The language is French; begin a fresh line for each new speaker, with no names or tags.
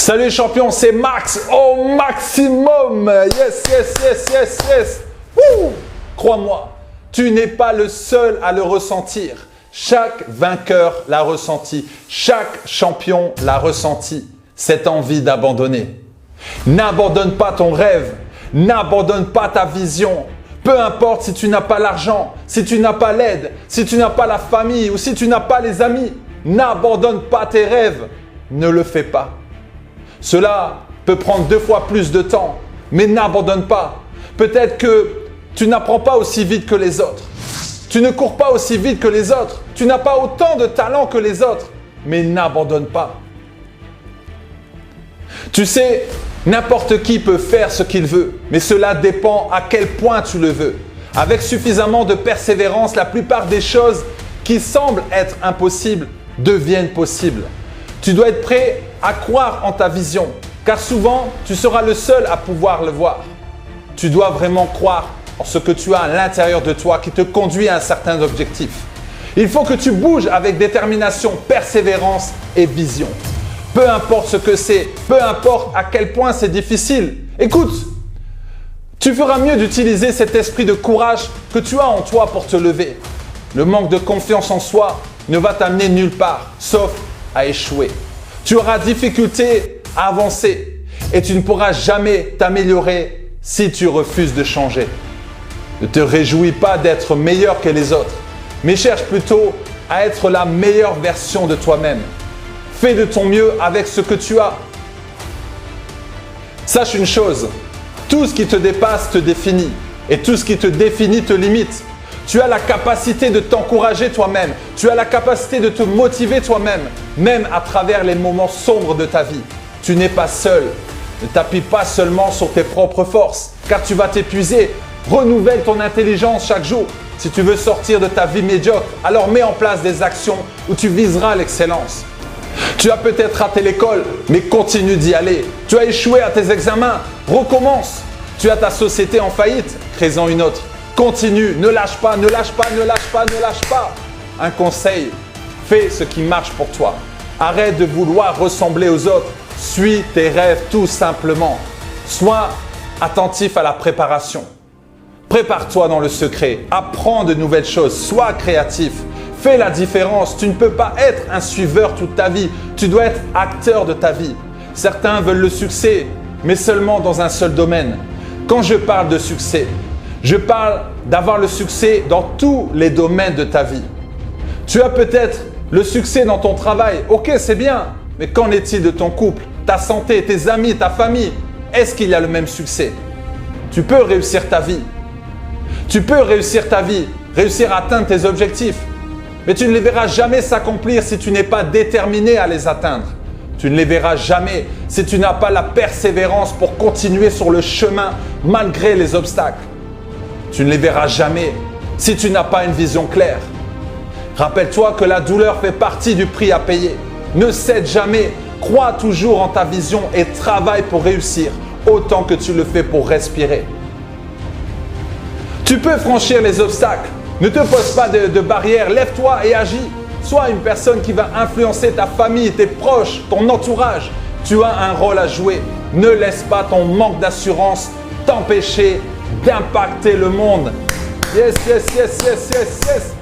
Salut les champions, c'est Max au maximum. Yes, yes, yes, yes, yes. Crois-moi, tu n'es pas le seul à le ressentir. Chaque vainqueur l'a ressenti. Chaque champion l'a ressenti. Cette envie d'abandonner. N'abandonne pas ton rêve. N'abandonne pas ta vision. Peu importe si tu n'as pas l'argent, si tu n'as pas l'aide, si tu n'as pas la famille ou si tu n'as pas les amis. N'abandonne pas tes rêves. Ne le fais pas. Cela peut prendre 2 fois plus de temps, mais n'abandonne pas. Peut-être que tu n'apprends pas aussi vite que les autres. Tu ne cours pas aussi vite que les autres. Tu n'as pas autant de talent que les autres, mais n'abandonne pas. Tu sais, n'importe qui peut faire ce qu'il veut, mais cela dépend à quel point tu le veux. Avec suffisamment de persévérance, la plupart des choses qui semblent être impossibles deviennent possibles. Tu dois être prêt à croire en ta vision, car souvent, tu seras le seul à pouvoir le voir. Tu dois vraiment croire en ce que tu as à l'intérieur de toi qui te conduit à un certain objectif. Il faut que tu bouges avec détermination, persévérance et vision. Peu importe ce que c'est, peu importe à quel point c'est difficile. Écoute, tu feras mieux d'utiliser cet esprit de courage que tu as en toi pour te lever. Le manque de confiance en soi ne va t'amener nulle part, sauf à échouer. Tu auras difficulté à avancer et tu ne pourras jamais t'améliorer si tu refuses de changer. Ne te réjouis pas d'être meilleur que les autres, mais cherche plutôt à être la meilleure version de toi-même. Fais de ton mieux avec ce que tu as. Sache une chose, tout ce qui te dépasse te définit et tout ce qui te définit te limite. Tu as la capacité de t'encourager toi-même. Tu as la capacité de te motiver toi-même, même à travers les moments sombres de ta vie. Tu n'es pas seul. Ne t'appuie pas seulement sur tes propres forces, car tu vas t'épuiser. Renouvelle ton intelligence chaque jour. Si tu veux sortir de ta vie médiocre, alors mets en place des actions où tu viseras l'excellence. Tu as peut-être raté l'école, mais continue d'y aller. Tu as échoué à tes examens, recommence. Tu as ta société en faillite, crée-en une autre. Continue, ne lâche pas, ne lâche pas, ne lâche pas, ne lâche pas. Un conseil, fais ce qui marche pour toi. Arrête de vouloir ressembler aux autres. Suis tes rêves tout simplement. Sois attentif à la préparation. Prépare-toi dans le secret. Apprends de nouvelles choses. Sois créatif. Fais la différence. Tu ne peux pas être un suiveur toute ta vie. Tu dois être acteur de ta vie. Certains veulent le succès, mais seulement dans un seul domaine. Quand je parle de succès, je parle d'avoir le succès dans tous les domaines de ta vie. Tu as peut-être le succès dans ton travail. Ok, c'est bien. Mais qu'en est-il de ton couple, ta santé, tes amis, ta famille? Est-ce qu'il y a le même succès? Tu peux réussir ta vie. Tu peux réussir ta vie, réussir à atteindre tes objectifs. Mais tu ne les verras jamais s'accomplir si tu n'es pas déterminé à les atteindre. Tu ne les verras jamais si tu n'as pas la persévérance pour continuer sur le chemin malgré les obstacles. Tu ne les verras jamais si tu n'as pas une vision claire. Rappelle-toi que la douleur fait partie du prix à payer. Ne cède jamais, crois toujours en ta vision et travaille pour réussir autant que tu le fais pour respirer. Tu peux franchir les obstacles. Ne te pose pas de barrières, lève-toi et agis. Sois une personne qui va influencer ta famille, tes proches, ton entourage. Tu as un rôle à jouer. Ne laisse pas ton manque d'assurance t'empêcher d'impacter le monde. Yes, yes, yes, yes, yes, yes.